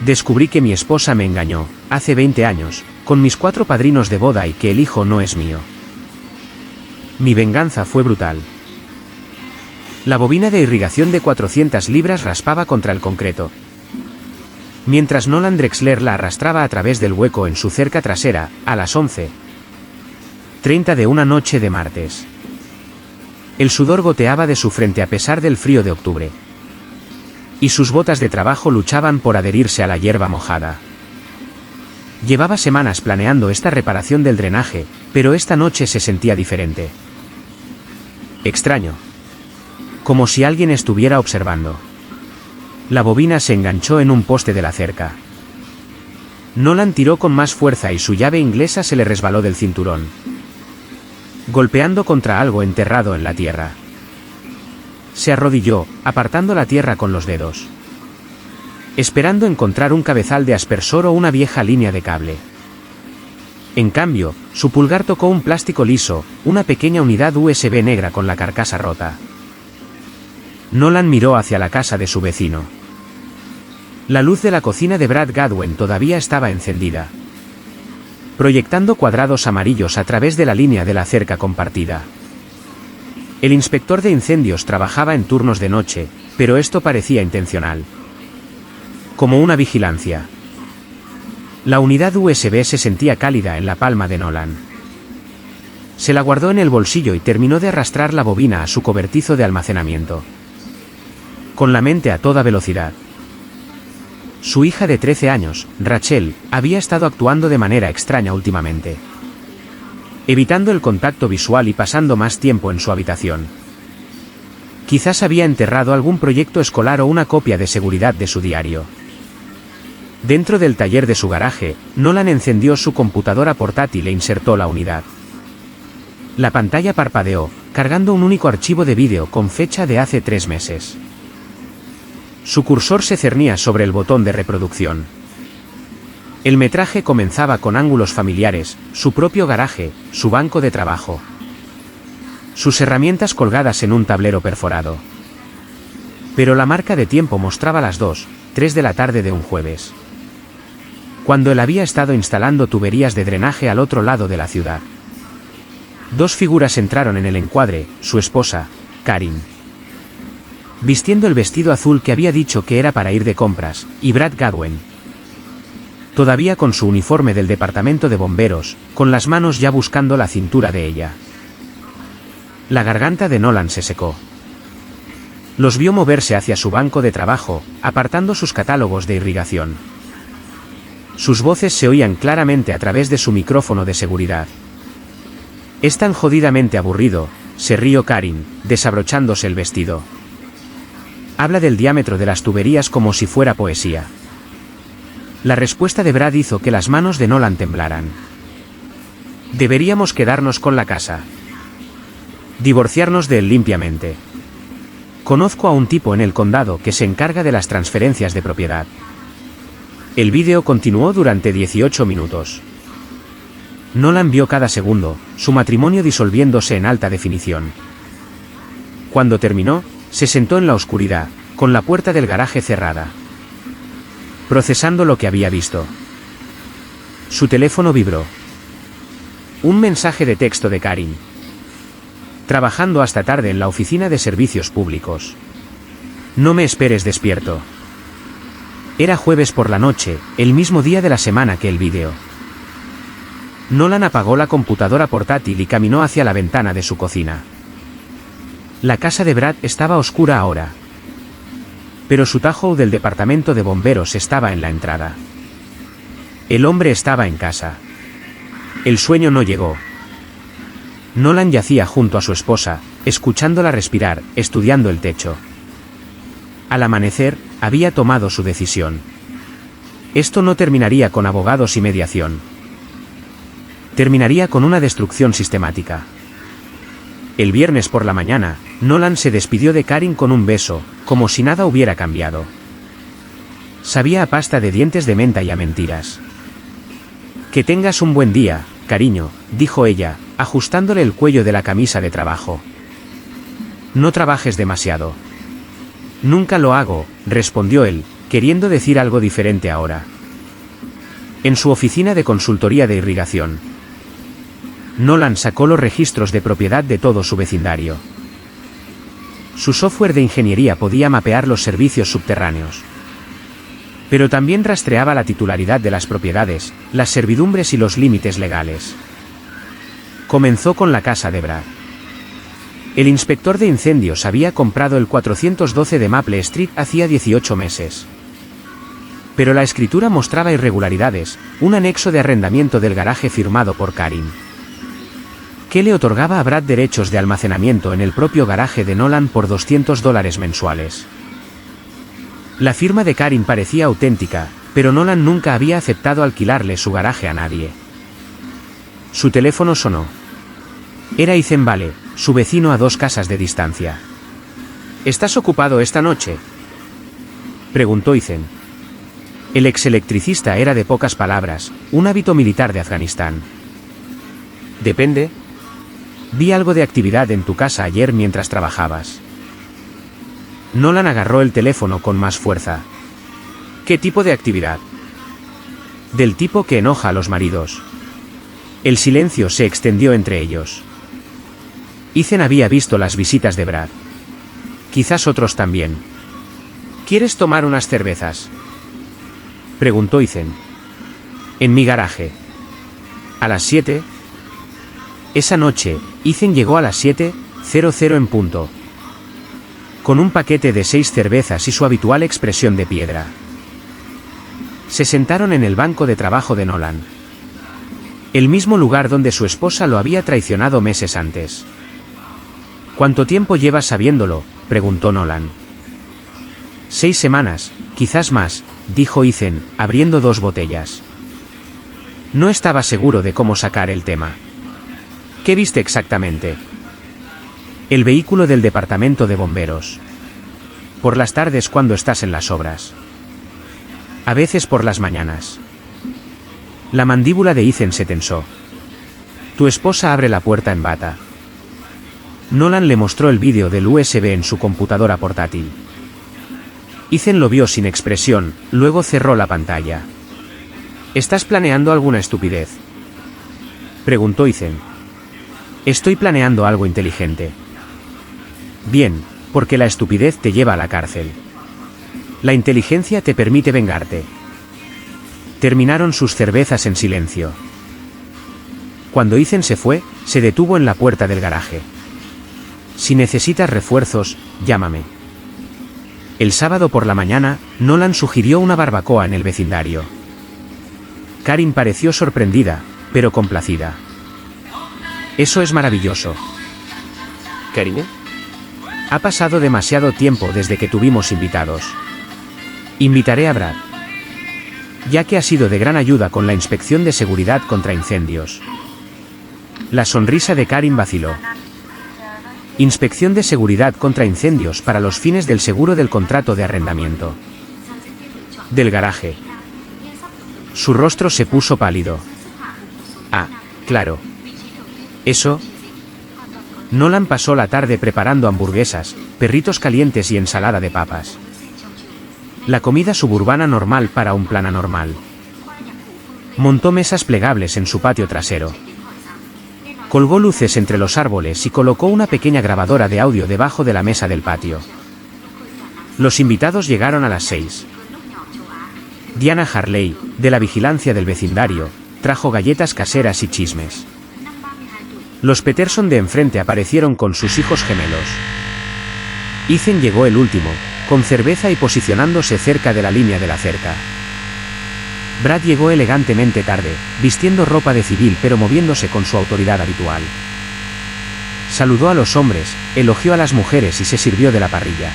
Descubrí que mi esposa me engañó, hace 20 años, con mis 4 padrinos de boda y que el hijo no es mío. Mi venganza fue brutal. La bobina de irrigación de 400 libras raspaba contra el concreto. Mientras Nolan Drexler la arrastraba a través del hueco en su cerca trasera, a las 11:30 de una noche de martes. El sudor goteaba de su frente a pesar del frío de octubre. Y sus botas de trabajo luchaban por adherirse a la hierba mojada. Llevaba semanas planeando esta reparación del drenaje, pero esta noche se sentía diferente. Extraño. Como si alguien estuviera observando. La bobina se enganchó en un poste de la cerca. Nolan tiró con más fuerza y su llave inglesa se le resbaló del cinturón, golpeando contra algo enterrado en la tierra. Se arrodilló, apartando la tierra con los dedos, esperando encontrar un cabezal de aspersor o una vieja línea de cable. En cambio, su pulgar tocó un plástico liso, una pequeña unidad USB negra con la carcasa rota. Nolan miró hacia la casa de su vecino. La luz de la cocina de Brad Gadwin todavía estaba encendida, proyectando cuadrados amarillos a través de la línea de la cerca compartida. El inspector de incendios trabajaba en turnos de noche, pero esto parecía intencional. Como una vigilancia. La unidad USB se sentía cálida en la palma de Nolan. Se la guardó en el bolsillo y terminó de arrastrar la bobina a su cobertizo de almacenamiento, con la mente a toda velocidad. Su hija de 13 años, Rachel, había estado actuando de manera extraña últimamente, evitando el contacto visual y pasando más tiempo en su habitación. Quizás había enterrado algún proyecto escolar o una copia de seguridad de su diario. Dentro del taller de su garaje, Nolan encendió su computadora portátil e insertó la unidad. La pantalla parpadeó, cargando un único archivo de vídeo con fecha de hace 3 meses. Su cursor se cernía sobre el botón de reproducción. El metraje comenzaba con ángulos familiares, su propio garaje, su banco de trabajo, sus herramientas colgadas en un tablero perforado. Pero la marca de tiempo mostraba las 2:03 de la tarde de un jueves, cuando él había estado instalando tuberías de drenaje al otro lado de la ciudad. 2 figuras entraron en el encuadre, su esposa, Karin, vistiendo el vestido azul que había dicho que era para ir de compras, y Brad Gadwin, todavía con su uniforme del departamento de bomberos, con las manos ya buscando la cintura de ella. La garganta de Nolan se secó. Los vio moverse hacia su banco de trabajo, apartando sus catálogos de irrigación. Sus voces se oían claramente a través de su micrófono de seguridad. «Es tan jodidamente aburrido», se rió Karin, desabrochándose el vestido. «Habla del diámetro de las tuberías como si fuera poesía». La respuesta de Brad hizo que las manos de Nolan temblaran. «Deberíamos quedarnos con la casa. Divorciarnos de él limpiamente. Conozco a un tipo en el condado que se encarga de las transferencias de propiedad». El vídeo continuó durante 18 minutos. Nolan vio cada segundo, su matrimonio disolviéndose en alta definición. Cuando terminó, se sentó en la oscuridad, con la puerta del garaje cerrada, procesando lo que había visto. Su teléfono vibró. Un mensaje de texto de Karin. «Trabajando hasta tarde en la oficina de servicios públicos. No me esperes despierto». Era jueves por la noche, el mismo día de la semana que el vídeo. Nolan apagó la computadora portátil y caminó hacia la ventana de su cocina. La casa de Brad estaba oscura ahora, pero su Tahoe del departamento de bomberos estaba en la entrada. El hombre estaba en casa. El sueño no llegó. Nolan yacía junto a su esposa, escuchándola respirar, estudiando el techo. Al amanecer, había tomado su decisión. Esto no terminaría con abogados y mediación. Terminaría con una destrucción sistemática. El viernes por la mañana, Nolan se despidió de Karin con un beso, como si nada hubiera cambiado. Sabía a pasta de dientes de menta y a mentiras. «Que tengas un buen día, cariño», dijo ella, ajustándole el cuello de la camisa de trabajo. «No trabajes demasiado». «Nunca lo hago», respondió él, queriendo decir algo diferente ahora. En su oficina de consultoría de irrigación, Nolan sacó los registros de propiedad de todo su vecindario. Su software de ingeniería podía mapear los servicios subterráneos, pero también rastreaba la titularidad de las propiedades, las servidumbres y los límites legales. Comenzó con la casa de Brad. El inspector de incendios había comprado el 412 de Maple Street hacía 18 meses. Pero la escritura mostraba irregularidades, un anexo de arrendamiento del garaje firmado por Karin, que le otorgaba a Brad derechos de almacenamiento en el propio garaje de Nolan por $200 mensuales. La firma de Karin parecía auténtica, pero Nolan nunca había aceptado alquilarle su garaje a nadie. Su teléfono sonó. Era Ethan Vale, su vecino a 2 casas de distancia. ¿Estás ocupado esta noche?, preguntó Ethan. El ex electricista era de pocas palabras, un hábito militar de Afganistán. Depende. Vi algo de actividad en tu casa ayer mientras trabajabas. Nolan agarró el teléfono con más fuerza. ¿Qué tipo de actividad? Del tipo que enoja a los maridos. El silencio se extendió entre ellos. Ethan había visto las visitas de Brad. Quizás otros también. ¿Quieres tomar unas cervezas?, preguntó Ethan. En mi garaje. ¿A las 7? Esa noche, Ethan llegó a las 7:00 en punto, con un paquete de 6 cervezas y su habitual expresión de piedra. Se sentaron en el banco de trabajo de Nolan, el mismo lugar donde su esposa lo había traicionado meses antes. ¿Cuánto tiempo llevas sabiéndolo?, preguntó Nolan. 6 semanas, quizás más, dijo Ethan, abriendo 2 botellas. No estaba seguro de cómo sacar el tema. ¿Qué viste exactamente? El vehículo del departamento de bomberos. Por las tardes cuando estás en las obras. A veces por las mañanas. La mandíbula de Ethan se tensó. Tu esposa abre la puerta en bata. Nolan le mostró el vídeo del USB en su computadora portátil. Ethan lo vio sin expresión, luego cerró la pantalla. ¿Estás planeando alguna estupidez?, preguntó Ethan. Estoy planeando algo inteligente. Bien, porque la estupidez te lleva a la cárcel. La inteligencia te permite vengarte. Terminaron sus cervezas en silencio. Cuando Ethan se fue, se detuvo en la puerta del garaje. Si necesitas refuerzos, llámame. El sábado por la mañana, Nolan sugirió una barbacoa en el vecindario. Karin pareció sorprendida, pero complacida. Eso es maravilloso. ¿Karine? Ha pasado demasiado tiempo desde que tuvimos invitados. Invitaré a Brad, ya que ha sido de gran ayuda con la inspección de seguridad contra incendios. La sonrisa de Karin vaciló. Inspección de seguridad contra incendios para los fines del seguro del contrato de arrendamiento del garaje. Su rostro se puso pálido. Ah, claro. Eso. Nolan pasó la tarde preparando hamburguesas, perritos calientes y ensalada de papas. La comida suburbana normal para un plan anormal. Montó mesas plegables en su patio trasero. Colgó luces entre los árboles y colocó una pequeña grabadora de audio debajo de la mesa del patio. Los invitados llegaron a las 6. Diana Harley, de la vigilancia del vecindario, trajo galletas caseras y chismes. Los Peterson de enfrente aparecieron con sus hijos gemelos. Ethan llegó el último, con cerveza y posicionándose cerca de la línea de la cerca. Brad llegó elegantemente tarde, vistiendo ropa de civil pero moviéndose con su autoridad habitual. Saludó a los hombres, elogió a las mujeres y se sirvió de la parrilla.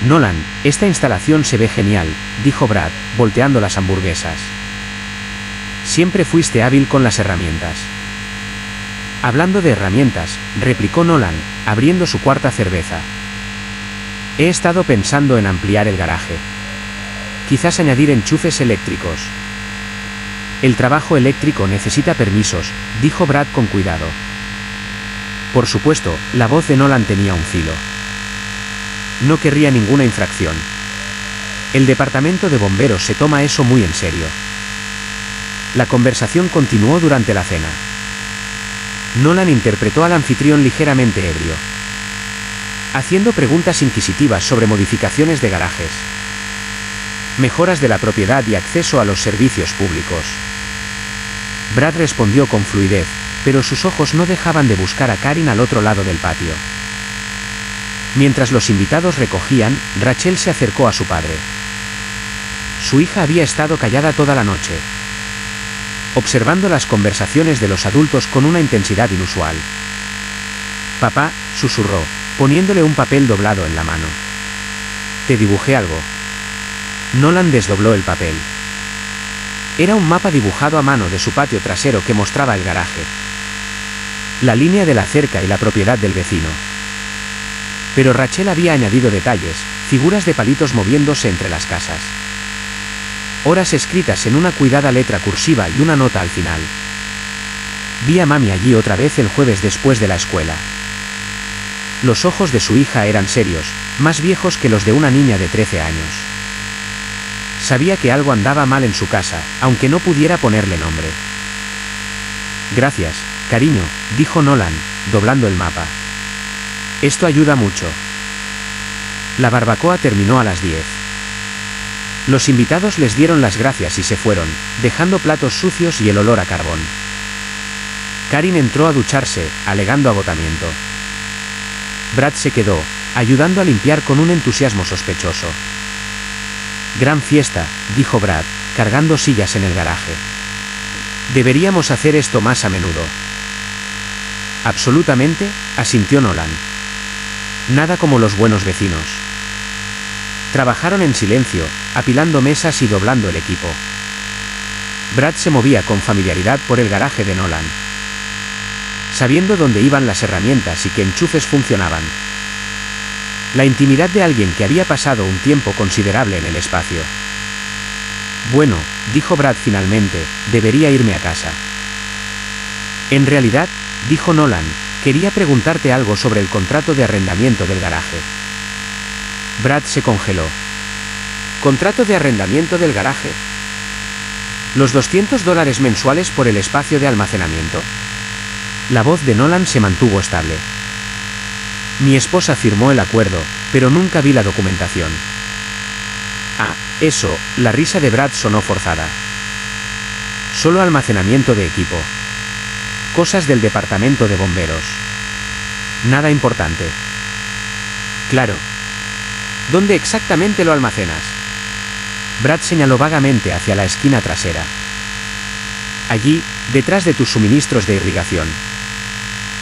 Nolan, esta instalación se ve genial, dijo Brad, volteando las hamburguesas. Siempre fuiste hábil con las herramientas. Hablando de herramientas, replicó Nolan, abriendo su cuarta cerveza. He estado pensando en ampliar el garaje. Quizás añadir enchufes eléctricos. El trabajo eléctrico necesita permisos, dijo Brad con cuidado. Por supuesto, la voz de Nolan tenía un filo. No querría ninguna infracción. El departamento de bomberos se toma eso muy en serio. La conversación continuó durante la cena. Nolan interpretó al anfitrión ligeramente ebrio, haciendo preguntas inquisitivas sobre modificaciones de garajes, mejoras de la propiedad y acceso a los servicios públicos. Brad respondió con fluidez, pero sus ojos no dejaban de buscar a Karin al otro lado del patio. Mientras los invitados recogían, Rachel se acercó a su padre. Su hija había estado callada toda la noche, observando las conversaciones de los adultos con una intensidad inusual. «Papá», susurró, poniéndole un papel doblado en la mano. «Te dibujé algo». Nolan desdobló el papel. Era un mapa dibujado a mano de su patio trasero que mostraba el garaje, la línea de la cerca y la propiedad del vecino. Pero Rachel había añadido detalles, figuras de palitos moviéndose entre las casas, horas escritas en una cuidada letra cursiva y una nota al final. «Vi a mami allí otra vez el jueves después de la escuela». Los ojos de su hija eran serios, más viejos que los de una niña de 13 años. Sabía que algo andaba mal en su casa, aunque no pudiera ponerle nombre. «Gracias, cariño», dijo Nolan, doblando el mapa. «Esto ayuda mucho». La barbacoa terminó a las 10. Los invitados les dieron las gracias y se fueron, dejando platos sucios y el olor a carbón. Karin entró a ducharse, alegando agotamiento. Brad se quedó, ayudando a limpiar con un entusiasmo sospechoso. «Gran fiesta», dijo Brad, cargando sillas en el garaje. «Deberíamos hacer esto más a menudo». «Absolutamente», asintió Nolan. «Nada como los buenos vecinos». Trabajaron en silencio, apilando mesas y doblando el equipo. Brad se movía con familiaridad por el garaje de Nolan, sabiendo dónde iban las herramientas y qué enchufes funcionaban. La intimidad de alguien que había pasado un tiempo considerable en el espacio. «Bueno», dijo Brad finalmente, «debería irme a casa». «En realidad», dijo Nolan, «quería preguntarte algo sobre el contrato de arrendamiento del garaje». Brad se congeló. «¿Contrato de arrendamiento del garaje? ¿Los $200 mensuales por el espacio de almacenamiento?». La voz de Nolan se mantuvo estable. «Mi esposa firmó el acuerdo, pero nunca vi la documentación». «Ah, eso», la risa de Brad sonó forzada. «Solo almacenamiento de equipo. Cosas del departamento de bomberos. Nada importante». «Claro. ¿Dónde exactamente lo almacenas?». Brad señaló vagamente hacia la esquina trasera. «Allí, detrás de tus suministros de irrigación».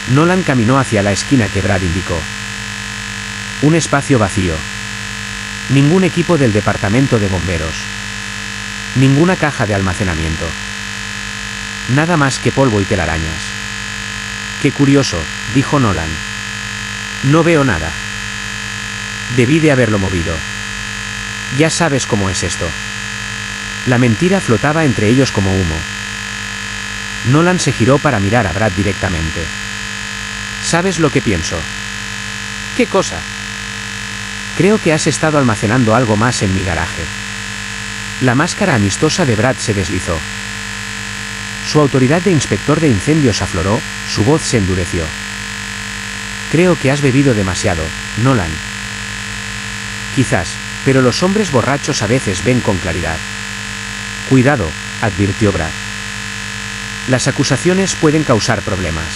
Nolan caminó hacia la esquina que Brad indicó. Un espacio vacío. Ningún equipo del departamento de bomberos. Ninguna caja de almacenamiento. Nada más que polvo y telarañas. «Qué curioso», dijo Nolan. «No veo nada. Debí de haberlo movido». «Ya sabes cómo es esto». La mentira flotaba entre ellos como humo. Nolan se giró para mirar a Brad directamente. «¿Sabes lo que pienso?». «¿Qué cosa?». «Creo que has estado almacenando algo más en mi garaje». La máscara amistosa de Brad se deslizó. Su autoridad de inspector de incendios afloró, su voz se endureció. «Creo que has bebido demasiado, Nolan». «Quizás, pero los hombres borrachos a veces ven con claridad». «Cuidado», advirtió Brad. «Las acusaciones pueden causar problemas.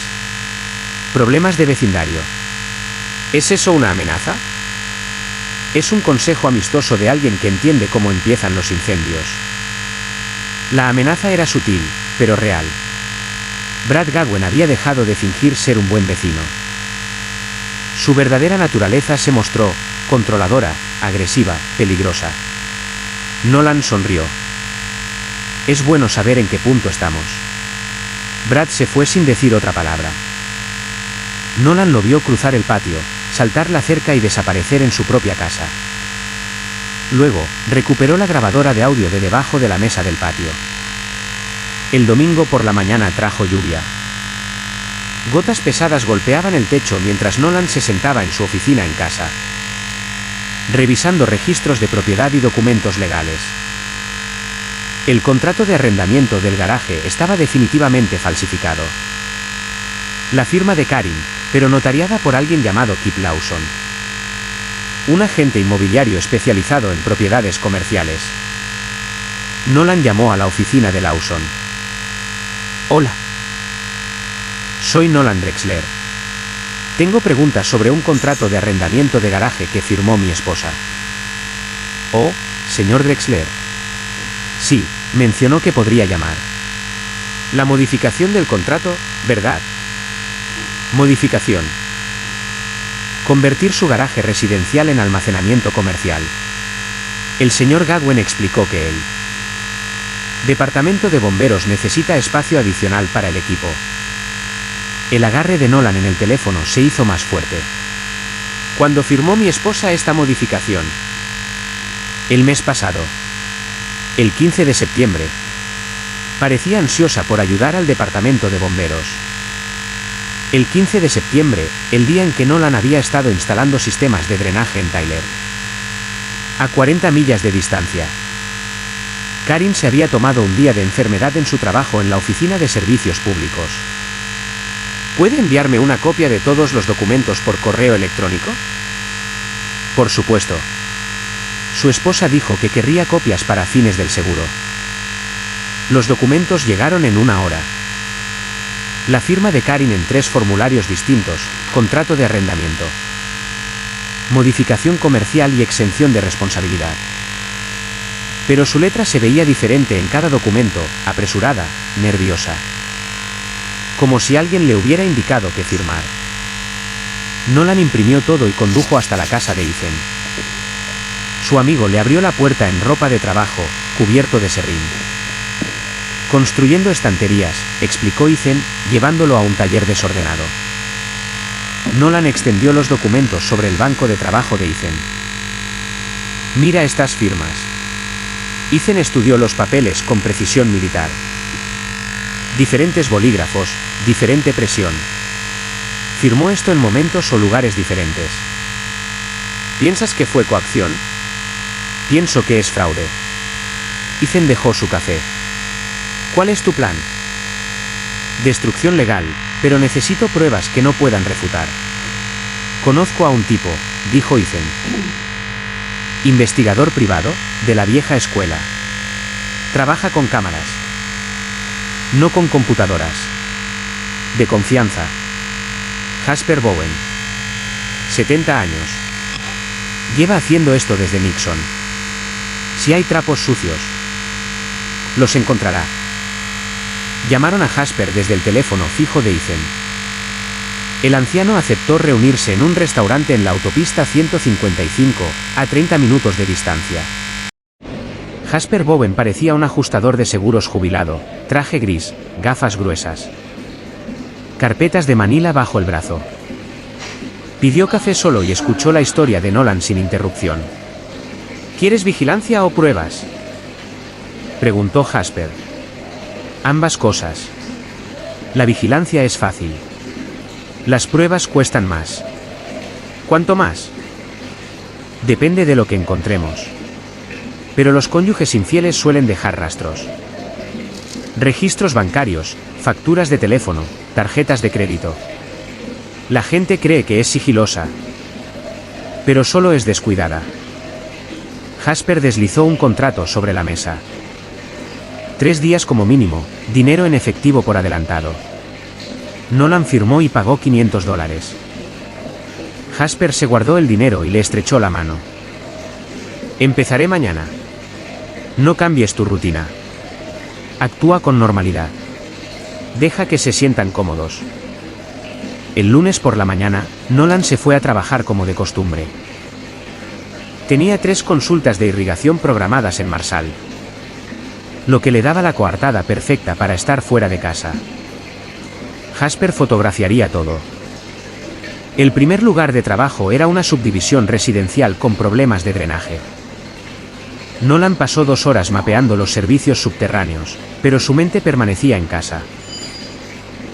Problemas de vecindario». «¿Es eso una amenaza?». «Es un consejo amistoso de alguien que entiende cómo empiezan los incendios». La amenaza era sutil, pero real. Brad Gowen había dejado de fingir ser un buen vecino. Su verdadera naturaleza se mostró, controladora, agresiva, peligrosa. Nolan sonrió. «Es bueno saber en qué punto estamos». Brad se fue sin decir otra palabra. Nolan lo vio cruzar el patio, saltar la cerca y desaparecer en su propia casa. Luego, recuperó la grabadora de audio de debajo de la mesa del patio. El domingo por la mañana trajo lluvia. Gotas pesadas golpeaban el techo mientras Nolan se sentaba en su oficina en casa. revisando registros de propiedad y documentos legales. El contrato de arrendamiento del garaje estaba definitivamente falsificado. La firma de Karin, pero notariada por alguien llamado Kip Lawson, un agente inmobiliario especializado en propiedades comerciales. Nolan llamó a la oficina de Lawson. Hola. Soy Nolan Drexler. Tengo preguntas sobre un contrato de arrendamiento de garaje que firmó mi esposa. Oh, señor Drexler. Sí, mencionó que podría llamar. La modificación del contrato, ¿verdad? Modificación. Convertir su garaje residencial en almacenamiento comercial. El señor Gadwen explicó que el Departamento de Bomberos necesita espacio adicional para el equipo. El agarre de Nolan en el teléfono se hizo más fuerte. ¿Cuándo firmó mi esposa esta modificación? El mes pasado. El 15 de septiembre. Parecía ansiosa por ayudar al departamento de bomberos. El 15 de septiembre, el día en que Nolan había estado instalando sistemas de drenaje en Tyler. A 40 millas de distancia. Karin se había tomado un día de enfermedad en su trabajo en la oficina de servicios públicos. ¿Puede enviarme una copia de todos los documentos por correo electrónico? Por supuesto. Su esposa dijo que querría copias para fines del seguro. Los documentos llegaron en 1 hora. La firma de Karin en 3 formularios distintos: contrato de arrendamiento, modificación comercial y exención de responsabilidad. Pero su letra se veía diferente en cada documento, apresurada, nerviosa. Como si alguien le hubiera indicado qué firmar. Nolan imprimió todo y condujo hasta la casa de Ethan. Su amigo le abrió la puerta en ropa de trabajo, cubierto de serrín. Construyendo estanterías, explicó Ethan, llevándolo a un taller desordenado. Nolan extendió los documentos sobre el banco de trabajo de Ethan. Mira estas firmas. Ethan estudió los papeles con precisión militar. Diferentes bolígrafos, diferente presión. Firmó esto en momentos o lugares diferentes. ¿Piensas que fue coacción? Pienso que es fraude. Ethan dejó su café. ¿Cuál es tu plan? Destrucción legal, pero necesito pruebas que no puedan refutar. Conozco a un tipo, dijo Ethan. Investigador privado, de la vieja escuela. Trabaja con cámaras. No con computadoras. De confianza. Jasper Bowen. 70 años. Lleva haciendo esto desde Nixon. Si hay trapos sucios, los encontrará. Llamaron a Jasper desde el teléfono fijo de Ethan. El anciano aceptó reunirse en un restaurante en la autopista 155, a 30 minutos de distancia. Jasper Bowen parecía un ajustador de seguros jubilado, traje gris, gafas gruesas. Carpetas de Manila bajo el brazo. Pidió café solo y escuchó la historia de Nolan sin interrupción. ¿Quieres vigilancia o pruebas?, preguntó Jasper. Ambas cosas. La vigilancia es fácil. Las pruebas cuestan más. ¿Cuánto más? Depende de lo que encontremos. Pero los cónyuges infieles suelen dejar rastros. Registros bancarios, facturas de teléfono, tarjetas de crédito. La gente cree que es sigilosa, pero solo es descuidada. Jasper deslizó un contrato sobre la mesa. 3 días como mínimo, dinero en efectivo por adelantado. Nolan firmó y pagó $500. Jasper se guardó el dinero y le estrechó la mano. Empezaré mañana. No cambies tu rutina. Actúa con normalidad. Deja que se sientan cómodos. El lunes por la mañana, Nolan se fue a trabajar como de costumbre. Tenía 3 consultas de irrigación programadas en Marshall, lo que le daba la coartada perfecta para estar fuera de casa. Jasper fotografiaría todo. El primer lugar de trabajo era una subdivisión residencial con problemas de drenaje. Nolan pasó 2 horas mapeando los servicios subterráneos, pero su mente permanecía en casa.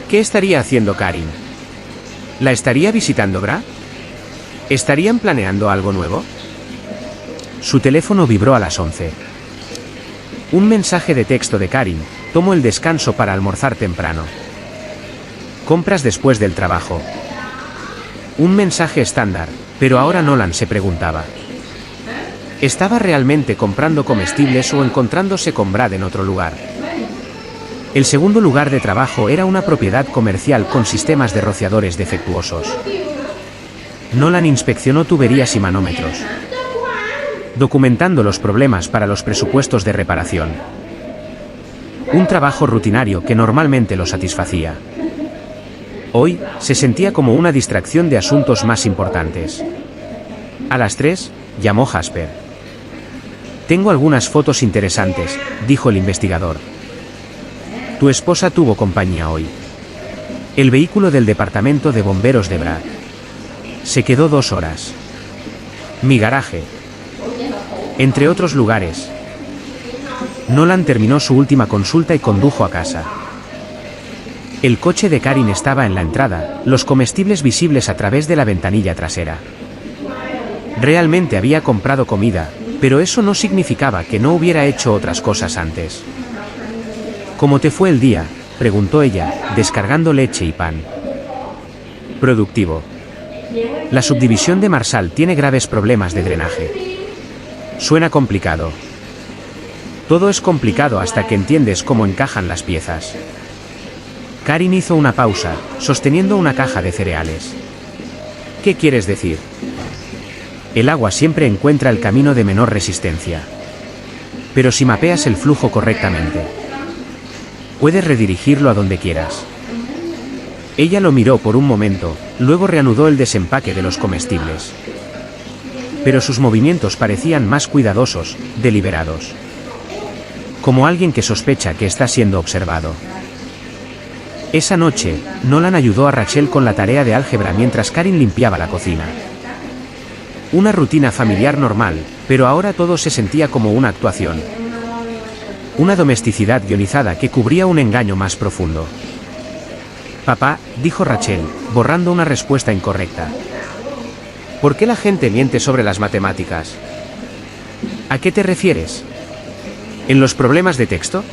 ¿Qué estaría haciendo Karin? ¿La estaría visitando Bra? ¿Estarían planeando algo nuevo? Su teléfono vibró a las 11. Un mensaje de texto de Karin: tomo el descanso para almorzar temprano. Compras después del trabajo. Un mensaje estándar, pero ahora Nolan se preguntaba: ¿estaba realmente comprando comestibles o encontrándose con Brad en otro lugar? El segundo lugar de trabajo era una propiedad comercial con sistemas de rociadores defectuosos. Nolan inspeccionó tuberías y manómetros, documentando los problemas para los presupuestos de reparación. Un trabajo rutinario que normalmente lo satisfacía. Hoy, se sentía como una distracción de asuntos más importantes. A las 3, llamó Jasper. Tengo algunas fotos interesantes, dijo el investigador. Tu esposa tuvo compañía hoy. El vehículo del departamento de bomberos de Brad. Se quedó 2 horas. Mi garaje. Entre otros lugares. Nolan terminó su última consulta y condujo a casa. El coche de Karin estaba en la entrada, los comestibles visibles a través de la ventanilla trasera. Realmente había comprado comida, pero eso no significaba que no hubiera hecho otras cosas antes. ¿Cómo te fue el día?, preguntó ella, descargando leche y pan. Productivo. La subdivisión de Marshall tiene graves problemas de drenaje. Suena complicado. Todo es complicado hasta que entiendes cómo encajan las piezas. Karin hizo una pausa, sosteniendo una caja de cereales. ¿Qué quieres decir? El agua siempre encuentra el camino de menor resistencia. Pero si mapeas el flujo correctamente, puedes redirigirlo a donde quieras. Ella lo miró por un momento, luego reanudó el desempaque de los comestibles. Pero sus movimientos parecían más cuidadosos, deliberados. Como alguien que sospecha que está siendo observado. Esa noche, Nolan ayudó a Rachel con la tarea de álgebra mientras Karin limpiaba la cocina. Una rutina familiar normal, pero ahora todo se sentía como una actuación. Una domesticidad guionizada que cubría un engaño más profundo. Papá, dijo Rachel, borrando una respuesta incorrecta. ¿Por qué la gente miente sobre las matemáticas? ¿A qué te refieres? ¿En los problemas de texto?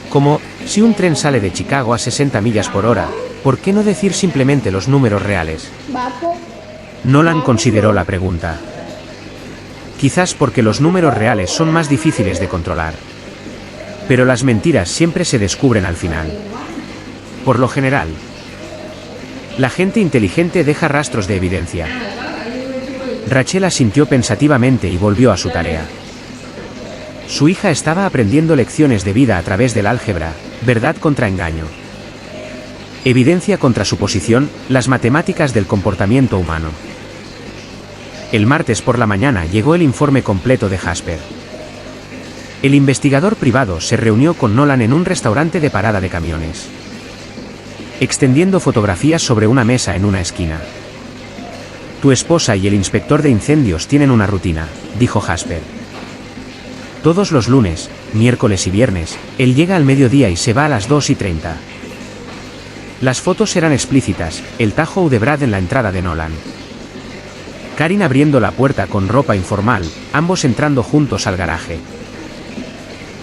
Como, si un tren sale de Chicago a 60 millas por hora, ¿por qué no decir simplemente los números reales? Nolan consideró la pregunta. Quizás porque los números reales son más difíciles de controlar. Pero las mentiras siempre se descubren al final. Por lo general. La gente inteligente deja rastros de evidencia. Rachel asintió pensativamente y volvió a su tarea. Su hija estaba aprendiendo lecciones de vida a través del álgebra, verdad contra engaño. Evidencia contra suposición, las matemáticas del comportamiento humano. El martes por la mañana llegó el informe completo de Jasper. El investigador privado se reunió con Nolan en un restaurante de parada de camiones, extendiendo fotografías sobre una mesa en una esquina. Tu esposa y el inspector de incendios tienen una rutina, dijo Jasper. Todos los lunes, miércoles y viernes, él llega al mediodía y se va a las 2:30. Las fotos eran explícitas, el Tahoe de Brad en la entrada de Nolan. Karin abriendo la puerta con ropa informal, ambos entrando juntos al garaje.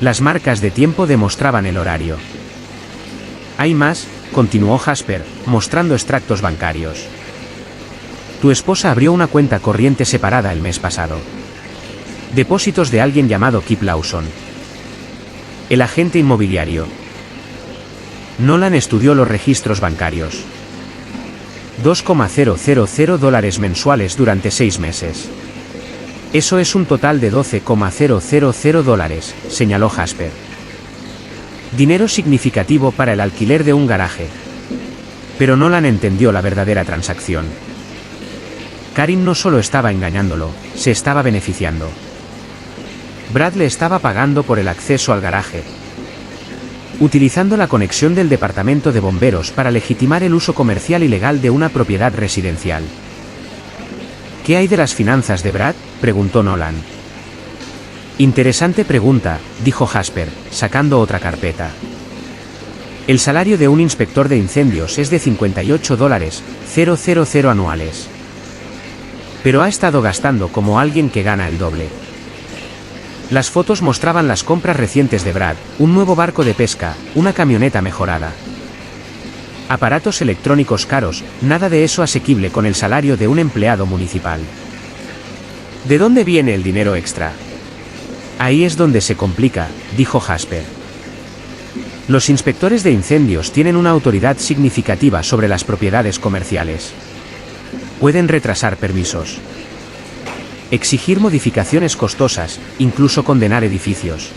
Las marcas de tiempo demostraban el horario. Hay más, continuó Jasper, mostrando extractos bancarios. Tu esposa abrió una cuenta corriente separada el mes pasado. Depósitos de alguien llamado Kip Lawson. El agente inmobiliario. Nolan estudió los registros bancarios. $2,000 mensuales durante 6 meses. Eso es un total de $12,000, señaló Jasper. Dinero significativo para el alquiler de un garaje. Pero Nolan entendió la verdadera transacción. Karin no solo estaba engañándolo, se estaba beneficiando. Brad le estaba pagando por el acceso al garaje, utilizando la conexión del departamento de bomberos para legitimar el uso comercial ilegal de una propiedad residencial. ¿Qué hay de las finanzas de Brad?, preguntó Nolan. Interesante pregunta, dijo Jasper, sacando otra carpeta. El salario de un inspector de incendios es de $58,000 anuales. Pero ha estado gastando como alguien que gana el doble. Las fotos mostraban las compras recientes de Brad, un nuevo barco de pesca, una camioneta mejorada. Aparatos electrónicos caros, nada de eso asequible con el salario de un empleado municipal. ¿De dónde viene el dinero extra? Ahí es donde se complica, dijo Jasper. Los inspectores de incendios tienen una autoridad significativa sobre las propiedades comerciales. Pueden retrasar permisos, exigir modificaciones costosas, incluso condenar edificios.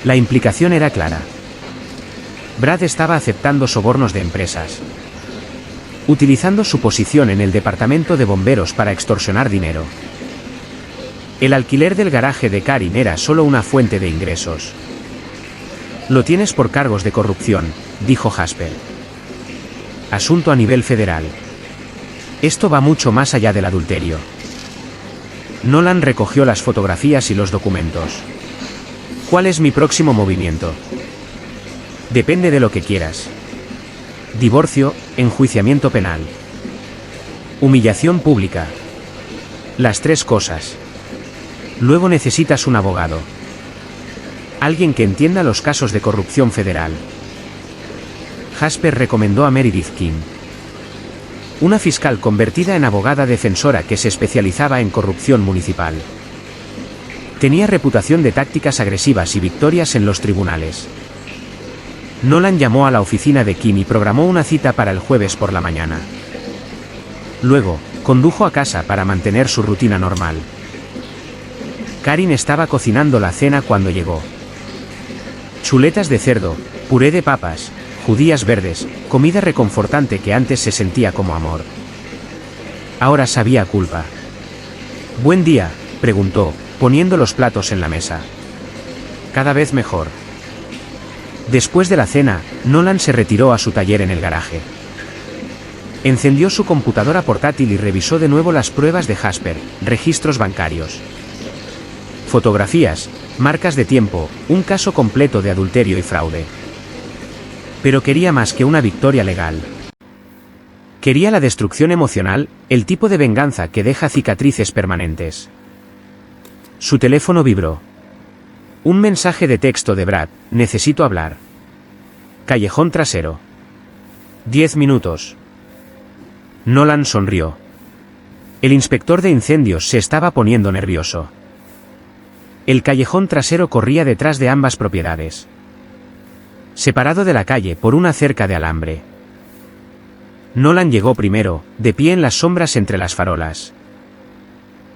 La implicación era clara. Brad estaba aceptando sobornos de empresas, utilizando su posición en el departamento de bomberos para extorsionar dinero. El alquiler del garaje de Karin era solo una fuente de ingresos. Lo tienes por cargos de corrupción, dijo Jasper. Asunto a nivel federal. Esto va mucho más allá del adulterio. Nolan recogió las fotografías y los documentos. ¿Cuál es mi próximo movimiento? Depende de lo que quieras. Divorcio, enjuiciamiento penal. Humillación pública. Las tres cosas. Luego necesitas un abogado. Alguien que entienda los casos de corrupción federal. Jasper recomendó a Meredith King, una fiscal convertida en abogada defensora que se especializaba en corrupción municipal. Tenía reputación de tácticas agresivas y victorias en los tribunales. Nolan llamó a la oficina de Kim y programó una cita para el jueves por la mañana. Luego, condujo a casa para mantener su rutina normal. Karin estaba cocinando la cena cuando llegó. Chuletas de cerdo, puré de papas, judías verdes, comida reconfortante que antes se sentía como amor. Ahora sabía culpa. «¿Buen día?», preguntó, poniendo los platos en la mesa. «Cada vez mejor». Después de la cena, Nolan se retiró a su taller en el garaje. Encendió su computadora portátil y revisó de nuevo las pruebas de Jasper, registros bancarios, fotografías, marcas de tiempo, un caso completo de adulterio y fraude. Pero quería más que una victoria legal. Quería la destrucción emocional, el tipo de venganza que deja cicatrices permanentes. Su teléfono vibró. Un mensaje de texto de Brad: «Necesito hablar». Callejón trasero. 10 minutos. Nolan sonrió. El inspector de incendios se estaba poniendo nervioso. El callejón trasero corría detrás de ambas propiedades, separado de la calle por una cerca de alambre. Nolan llegó primero, de pie en las sombras entre las farolas.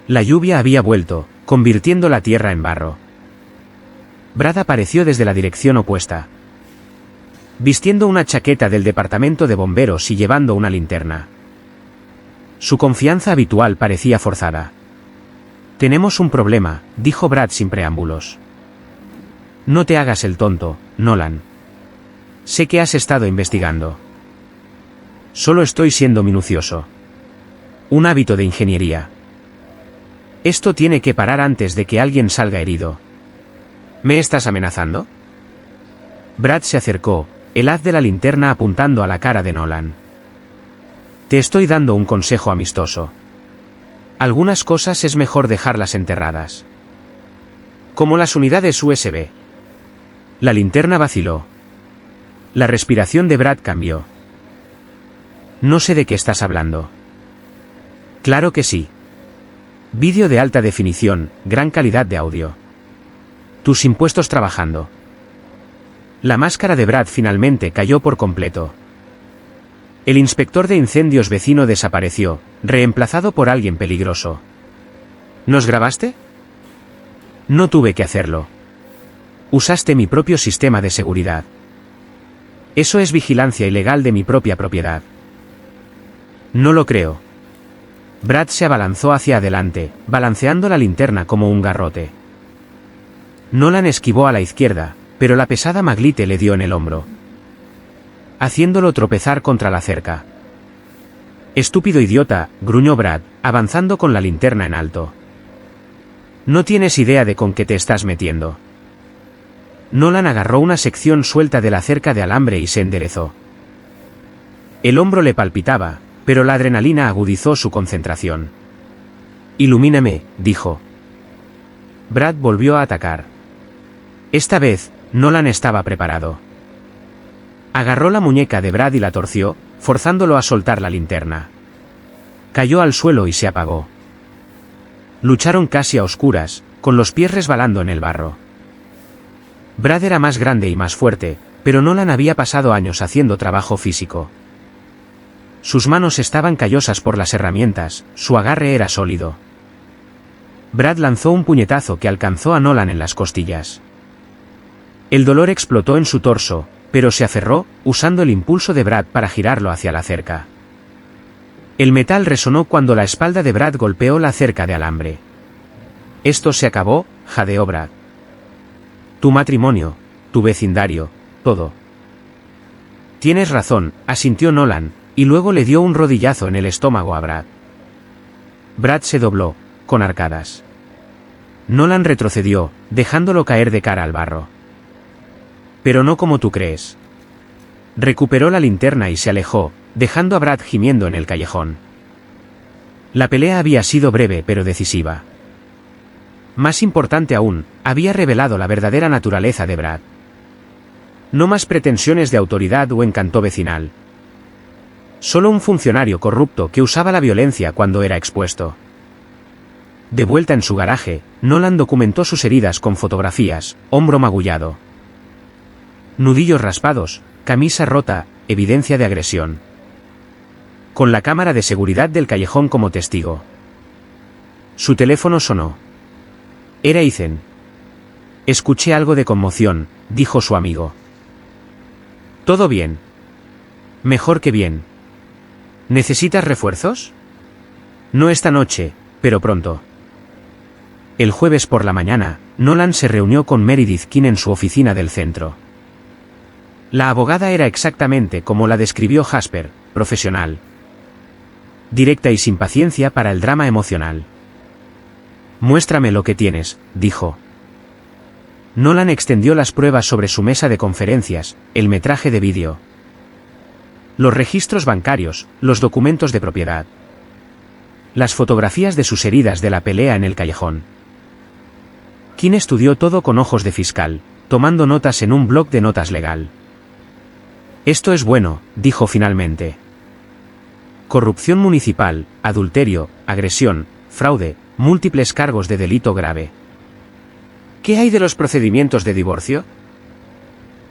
La lluvia había vuelto, convirtiendo la tierra en barro. Brad apareció desde la dirección opuesta, vistiendo una chaqueta del departamento de bomberos y llevando una linterna. Su confianza habitual parecía forzada. «Tenemos un problema», dijo Brad sin preámbulos. «No te hagas el tonto, Nolan. Sé que has estado investigando». «Solo estoy siendo minucioso. Un hábito de ingeniería. Esto tiene que parar antes de que alguien salga herido». «¿Me estás amenazando?». Brad se acercó, el haz de la linterna apuntando a la cara de Nolan. «Te estoy dando un consejo amistoso. Algunas cosas es mejor dejarlas enterradas. Como las unidades USB». La linterna vaciló. La respiración de Brad cambió. «No sé de qué estás hablando». «Claro que sí. Vídeo de alta definición, gran calidad de audio. Tus impuestos trabajando». La máscara de Brad finalmente cayó por completo. El inspector de incendios vecino desapareció, reemplazado por alguien peligroso. ¿Nos grabaste? No tuve que hacerlo. Usaste mi propio sistema de seguridad. Eso es vigilancia ilegal de mi propia propiedad. No lo creo. Brad se abalanzó hacia adelante, balanceando la linterna como un garrote. Nolan esquivó a la izquierda, pero la pesada maglite le dio en el hombro, haciéndolo tropezar contra la cerca. «Estúpido idiota», gruñó Brad, avanzando con la linterna en alto. «No tienes idea de con qué te estás metiendo». Nolan agarró una sección suelta de la cerca de alambre y se enderezó. El hombro le palpitaba, pero la adrenalina agudizó su concentración. Ilumíname, dijo. Brad volvió a atacar. Esta vez, Nolan estaba preparado. Agarró la muñeca de Brad y la torció, forzándolo a soltar la linterna. Cayó al suelo y se apagó. Lucharon casi a oscuras, con los pies resbalando en el barro. Brad era más grande y más fuerte, pero Nolan había pasado años haciendo trabajo físico. Sus manos estaban callosas por las herramientas, su agarre era sólido. Brad lanzó un puñetazo que alcanzó a Nolan en las costillas. El dolor explotó en su torso, pero se aferró, usando el impulso de Brad para girarlo hacia la cerca. El metal resonó cuando la espalda de Brad golpeó la cerca de alambre. Esto se acabó, jadeó Brad. Tu matrimonio, tu vecindario, todo. Tienes razón, asintió Nolan, y luego le dio un rodillazo en el estómago a Brad. Brad se dobló, con arcadas. Nolan retrocedió, dejándolo caer de cara al barro. Pero no como tú crees. Recuperó la linterna y se alejó, dejando a Brad gimiendo en el callejón. La pelea había sido breve pero decisiva. Más importante aún, había revelado la verdadera naturaleza de Brad. No más pretensiones de autoridad o encanto vecinal. Solo un funcionario corrupto que usaba la violencia cuando era expuesto. De vuelta en su garaje, Nolan documentó sus heridas con fotografías, hombro magullado. Nudillos raspados, camisa rota, evidencia de agresión. Con la cámara de seguridad del callejón como testigo. Su teléfono sonó. Era Ethan. Escuché algo de conmoción, dijo su amigo. ¿Todo bien? Mejor que bien. ¿Necesitas refuerzos? No esta noche, pero pronto. El jueves por la mañana, Nolan se reunió con Meredith King en su oficina del centro. La abogada era exactamente como la describió Jasper, profesional. Directa y sin paciencia para el drama emocional. Muéstrame lo que tienes, dijo. Nolan extendió las pruebas sobre su mesa de conferencias, el metraje de vídeo. Los registros bancarios, los documentos de propiedad. Las fotografías de sus heridas de la pelea en el callejón. King estudió todo con ojos de fiscal, tomando notas en un bloc de notas legal. Esto es bueno, dijo finalmente. Corrupción municipal, adulterio, agresión, fraude, múltiples cargos de delito grave. ¿Qué hay de los procedimientos de divorcio?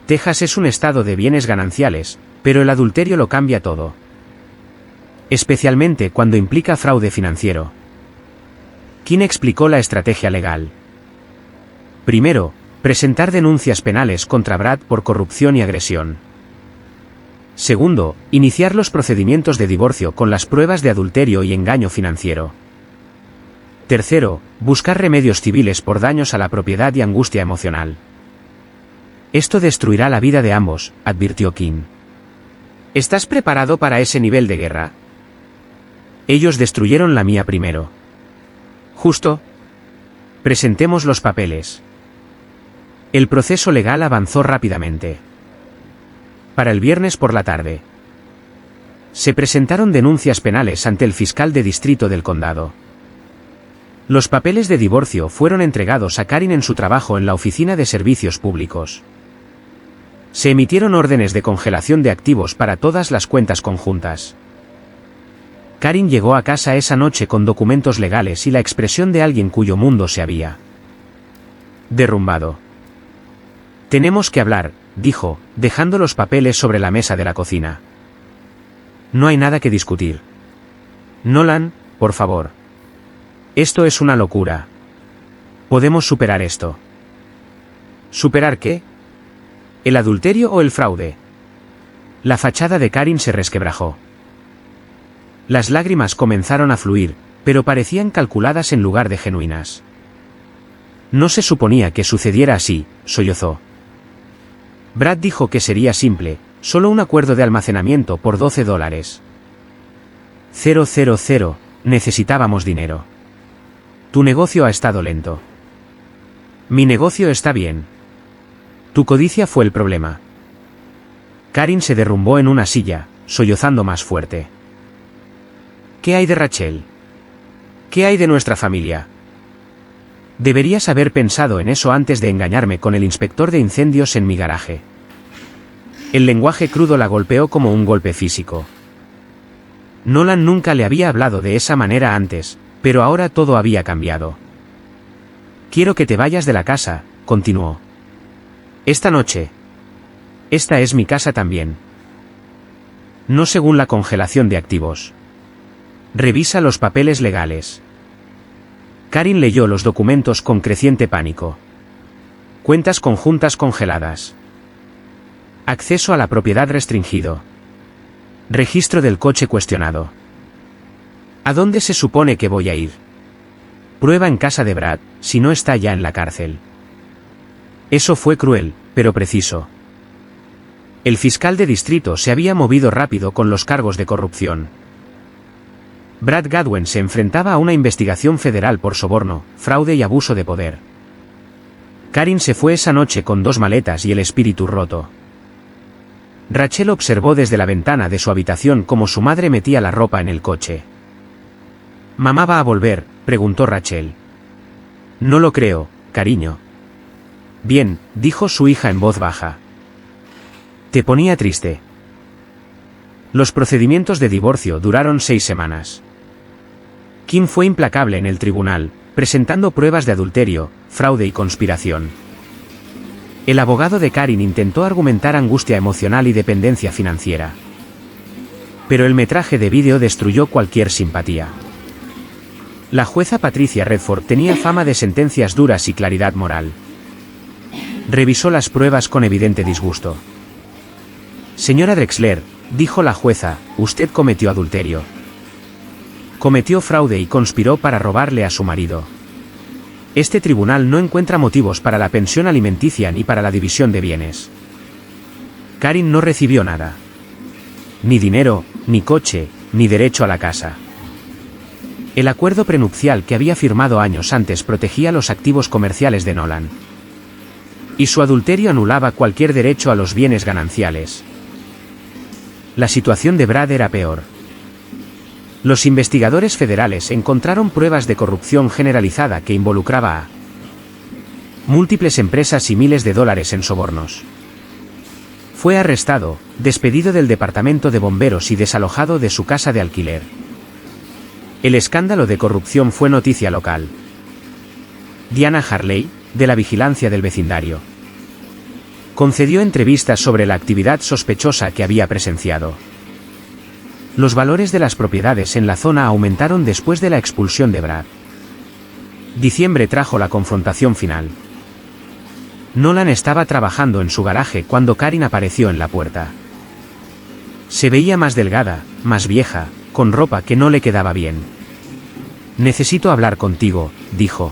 Texas es un estado de bienes gananciales, pero el adulterio lo cambia todo. Especialmente cuando implica fraude financiero. King explicó la estrategia legal. Primero, presentar denuncias penales contra Brad por corrupción y agresión. Segundo, iniciar los procedimientos de divorcio con las pruebas de adulterio y engaño financiero. Tercero, buscar remedios civiles por daños a la propiedad y angustia emocional. Esto destruirá la vida de ambos, advirtió King. ¿Estás preparado para ese nivel de guerra? Ellos destruyeron la mía primero. Justo. Presentemos los papeles. El proceso legal avanzó rápidamente. Para el viernes por la tarde. Se presentaron denuncias penales ante el fiscal de distrito del condado. Los papeles de divorcio fueron entregados a Karin en su trabajo en la Oficina de Servicios Públicos. Se emitieron órdenes de congelación de activos para todas las cuentas conjuntas. Karin llegó a casa esa noche con documentos legales y la expresión de alguien cuyo mundo se había derrumbado. Tenemos que hablar, dijo, dejando los papeles sobre la mesa de la cocina. No hay nada que discutir. Nolan, por favor. Esto es una locura. Podemos superar esto. ¿Superar qué? ¿El adulterio o el fraude? La fachada de Karin se resquebrajó. Las lágrimas comenzaron a fluir, pero parecían calculadas en lugar de genuinas. No se suponía que sucediera así, sollozó. Brad dijo que sería simple, solo un acuerdo de almacenamiento por $12. 000, necesitábamos dinero. Tu negocio ha estado lento. Mi negocio está bien. Tu codicia fue el problema. Karin se derrumbó en una silla, sollozando más fuerte. ¿Qué hay de Rachel? ¿Qué hay de nuestra familia? Deberías haber pensado en eso antes de engañarme con el inspector de incendios en mi garaje. El lenguaje crudo la golpeó como un golpe físico. Nolan nunca le había hablado de esa manera antes, pero ahora todo había cambiado. Quiero que te vayas de la casa, continuó. Esta noche. Esta es mi casa también. No según la congelación de activos. Revisa los papeles legales. Karin leyó los documentos con creciente pánico. Cuentas conjuntas congeladas. Acceso a la propiedad restringido. Registro del coche cuestionado. ¿A dónde se supone que voy a ir? Prueba en casa de Brad, si no está ya en la cárcel. Eso fue cruel, pero preciso. El fiscal de distrito se había movido rápido con los cargos de corrupción. Brad Gadwin se enfrentaba a una investigación federal por soborno, fraude y abuso de poder. Karin se fue esa noche con 2 maletas y el espíritu roto. Rachel observó desde la ventana de su habitación cómo su madre metía la ropa en el coche. ¿Mamá va a volver?, preguntó Rachel. No lo creo, cariño. Bien, dijo su hija en voz baja. Te ponía triste. Los procedimientos de divorcio duraron 6 semanas. Kim fue implacable en el tribunal, presentando pruebas de adulterio, fraude y conspiración. El abogado de Karin intentó argumentar angustia emocional y dependencia financiera. Pero el metraje de vídeo destruyó cualquier simpatía. La jueza Patricia Redford tenía fama de sentencias duras y claridad moral. Revisó las pruebas con evidente disgusto. Señora Drexler, dijo la jueza, usted cometió adulterio. Cometió fraude y conspiró para robarle a su marido. Este tribunal no encuentra motivos para la pensión alimenticia ni para la división de bienes. Karin no recibió nada. Ni dinero, ni coche, ni derecho a la casa. El acuerdo prenupcial que había firmado años antes protegía los activos comerciales de Nolan. Y su adulterio anulaba cualquier derecho a los bienes gananciales. La situación de Brad era peor. Los investigadores federales encontraron pruebas de corrupción generalizada que involucraba a múltiples empresas y miles de dólares en sobornos. Fue arrestado, despedido del departamento de bomberos y desalojado de su casa de alquiler. El escándalo de corrupción fue noticia local. Diana Harley, de la vigilancia del vecindario, concedió entrevistas sobre la actividad sospechosa que había presenciado. Los valores de las propiedades en la zona aumentaron después de la expulsión de Brad. Diciembre trajo la confrontación final. Nolan estaba trabajando en su garaje cuando Karin apareció en la puerta. Se veía más delgada, más vieja, con ropa que no le quedaba bien. Necesito hablar contigo, dijo.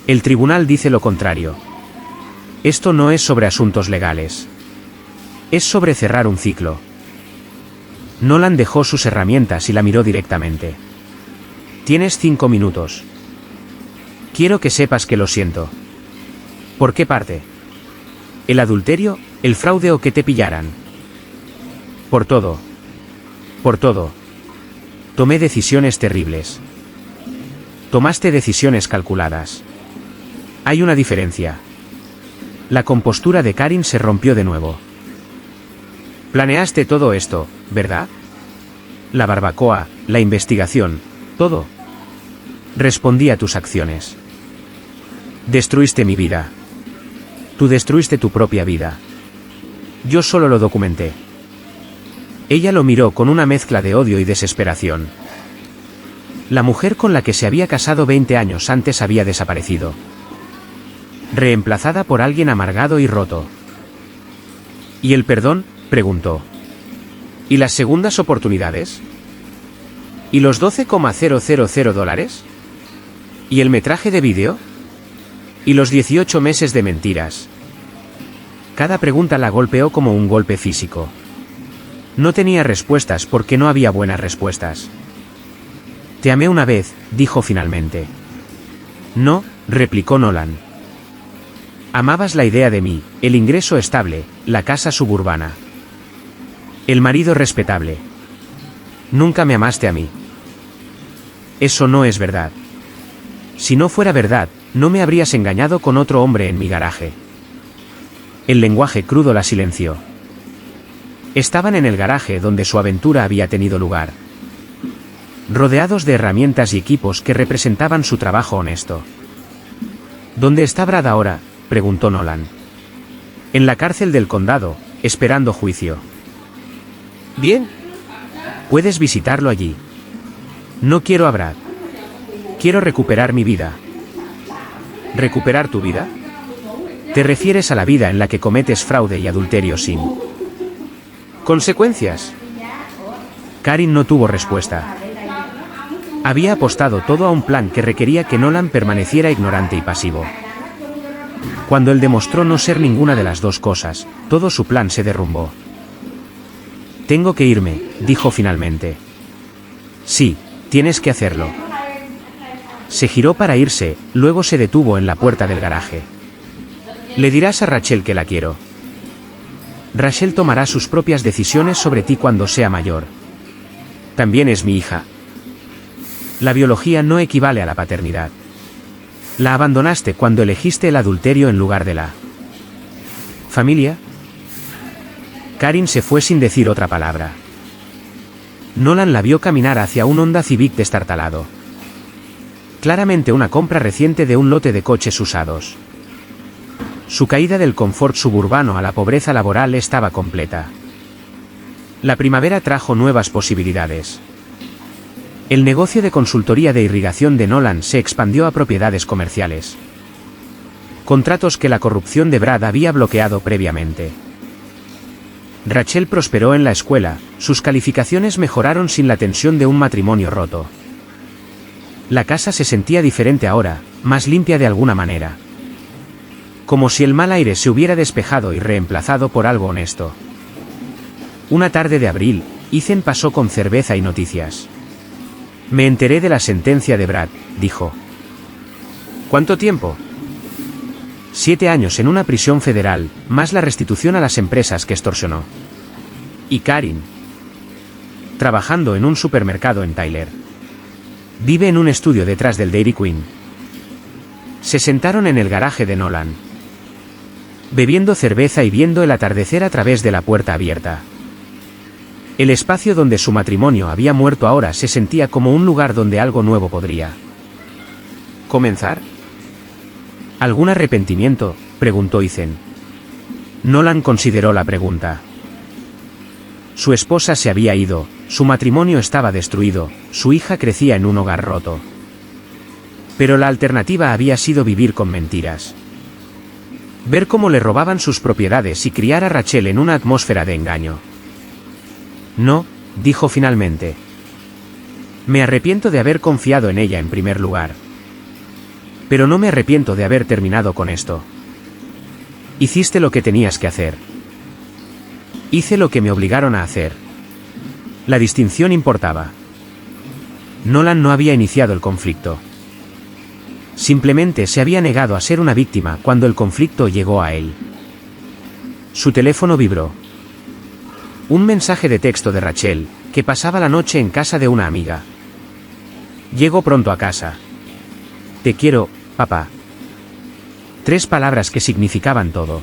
El tribunal dice lo contrario. Esto no es sobre asuntos legales. Es sobre cerrar un ciclo. Nolan dejó sus herramientas y la miró directamente. Tienes 5 minutos. Quiero que sepas que lo siento. ¿Por qué parte? ¿El adulterio, el fraude o que te pillaran? Por todo. Por todo. Tomé decisiones terribles. Tomaste decisiones calculadas. Hay una diferencia. La compostura de Karin se rompió de nuevo. Planeaste todo esto, ¿verdad? La barbacoa, la investigación, todo. Respondí a tus acciones. Destruiste mi vida. Tú destruiste tu propia vida. Yo solo lo documenté. Ella lo miró con una mezcla de odio y desesperación. La mujer con la que se había casado 20 años antes había desaparecido. Reemplazada por alguien amargado y roto. ¿Y el perdón?, preguntó. ¿Y las segundas oportunidades? ¿Y los $12,000? ¿Y el metraje de vídeo? ¿Y los 18 meses de mentiras? Cada pregunta la golpeó como un golpe físico. No tenía respuestas porque no había buenas respuestas. Te amé una vez, dijo finalmente. No, replicó Nolan. Amabas la idea de mí, el ingreso estable, la casa suburbana. El marido respetable. Nunca me amaste a mí. Eso no es verdad. Si no fuera verdad, no me habrías engañado con otro hombre en mi garaje. El lenguaje crudo la silenció. Estaban en el garaje donde su aventura había tenido lugar. Rodeados de herramientas y equipos que representaban su trabajo honesto. ¿Dónde está Brad ahora?, preguntó Nolan. En la cárcel del condado, esperando juicio. Bien. Puedes visitarlo allí. No quiero a Brad. Quiero recuperar mi vida. ¿Recuperar tu vida? ¿Te refieres a la vida en la que cometes fraude y adulterio sin consecuencias? Karin no tuvo respuesta. Había apostado todo a un plan que requería que Nolan permaneciera ignorante y pasivo. Cuando él demostró no ser ninguna de las dos cosas, todo su plan se derrumbó. Tengo que irme, dijo finalmente. Sí, tienes que hacerlo. Se giró para irse, luego se detuvo en la puerta del garaje. Le dirás a Rachel que la quiero. Rachel tomará sus propias decisiones sobre ti cuando sea mayor. También es mi hija. La biología no equivale a la paternidad. La abandonaste cuando elegiste el adulterio en lugar de la familia. Karin se fue sin decir otra palabra. Nolan la vio caminar hacia un Honda Civic destartalado. Claramente una compra reciente de un lote de coches usados. Su caída del confort suburbano a la pobreza laboral estaba completa. La primavera trajo nuevas posibilidades. El negocio de consultoría de irrigación de Nolan se expandió a propiedades comerciales. Contratos que la corrupción de Brad había bloqueado previamente. Rachel prosperó en la escuela, sus calificaciones mejoraron sin la tensión de un matrimonio roto. La casa se sentía diferente ahora, más limpia de alguna manera. Como si el mal aire se hubiera despejado y reemplazado por algo honesto. Una tarde de abril, Ethan pasó con cerveza y noticias. Me enteré de la sentencia de Brad, dijo. ¿Cuánto tiempo? 7 años en una prisión federal, más la restitución a las empresas que extorsionó. Y Karin. Trabajando en un supermercado en Tyler. Vive en un estudio detrás del Dairy Queen. Se sentaron en el garaje de Nolan. Bebiendo cerveza y viendo el atardecer a través de la puerta abierta. El espacio donde su matrimonio había muerto ahora se sentía como un lugar donde algo nuevo podría comenzar. ¿Algún arrepentimiento?, preguntó Ethan. Nolan consideró la pregunta. Su esposa se había ido, su matrimonio estaba destruido, su hija crecía en un hogar roto. Pero la alternativa había sido vivir con mentiras. Ver cómo le robaban sus propiedades y criar a Rachel en una atmósfera de engaño. No, dijo finalmente. Me arrepiento de haber confiado en ella en primer lugar. Pero no me arrepiento de haber terminado con esto. Hiciste lo que tenías que hacer. Hice lo que me obligaron a hacer. La distinción importaba. Nolan no había iniciado el conflicto. Simplemente se había negado a ser una víctima cuando el conflicto llegó a él. Su teléfono vibró. Un mensaje de texto de Rachel, que pasaba la noche en casa de una amiga. Llego pronto a casa. Te quiero, papá. 3 palabras que significaban todo.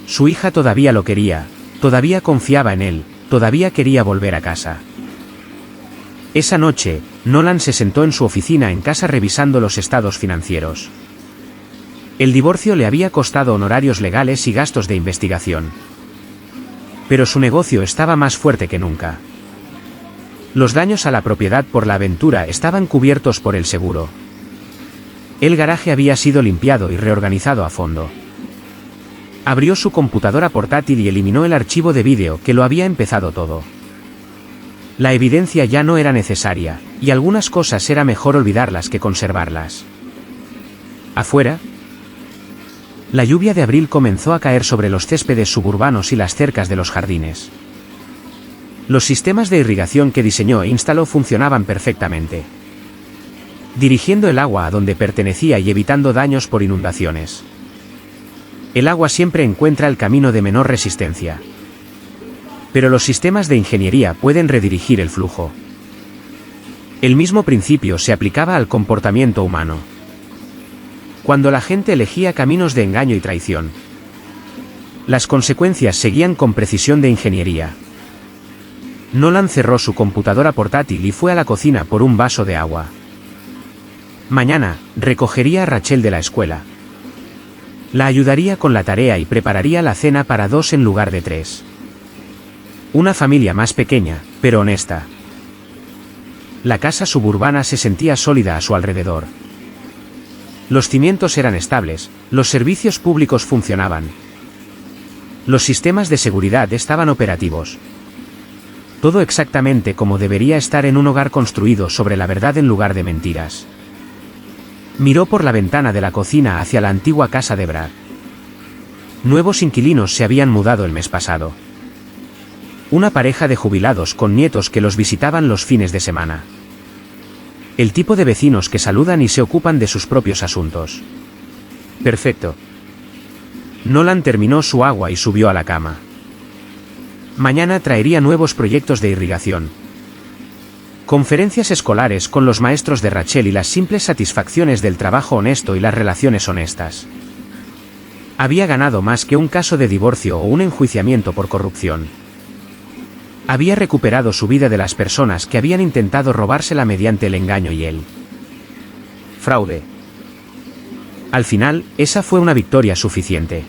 Su hija todavía lo quería, todavía confiaba en él, todavía quería volver a casa. Esa noche, Nolan se sentó en su oficina en casa revisando los estados financieros. El divorcio le había costado honorarios legales y gastos de investigación. Pero su negocio estaba más fuerte que nunca. Los daños a la propiedad por la aventura estaban cubiertos por el seguro. El garaje había sido limpiado y reorganizado a fondo. Abrió su computadora portátil y eliminó el archivo de vídeo que lo había empezado todo. La evidencia ya no era necesaria, y algunas cosas era mejor olvidarlas que conservarlas. Afuera, la lluvia de abril comenzó a caer sobre los céspedes suburbanos y las cercas de los jardines. Los sistemas de irrigación que diseñó e instaló funcionaban perfectamente, dirigiendo el agua a donde pertenecía y evitando daños por inundaciones. El agua siempre encuentra el camino de menor resistencia. Pero los sistemas de ingeniería pueden redirigir el flujo. El mismo principio se aplicaba al comportamiento humano. Cuando la gente elegía caminos de engaño y traición, las consecuencias seguían con precisión de ingeniería. Nolan cerró su computadora portátil y fue a la cocina por un vaso de agua. Mañana, recogería a Rachel de la escuela. La ayudaría con la tarea y prepararía la cena para 2 en lugar de 3. Una familia más pequeña, pero honesta. La casa suburbana se sentía sólida a su alrededor. Los cimientos eran estables, los servicios públicos funcionaban. Los sistemas de seguridad estaban operativos. Todo exactamente como debería estar en un hogar construido sobre la verdad en lugar de mentiras. Miró por la ventana de la cocina hacia la antigua casa de Brad. Nuevos inquilinos se habían mudado el mes pasado. Una pareja de jubilados con nietos que los visitaban los fines de semana. El tipo de vecinos que saludan y se ocupan de sus propios asuntos. Perfecto. Nolan terminó su agua y subió a la cama. Mañana traería nuevos proyectos de irrigación. Conferencias escolares con los maestros de Rachel y las simples satisfacciones del trabajo honesto y las relaciones honestas. Había ganado más que un caso de divorcio o un enjuiciamiento por corrupción. Había recuperado su vida de las personas que habían intentado robársela mediante el engaño y el fraude. Al final, esa fue una victoria suficiente.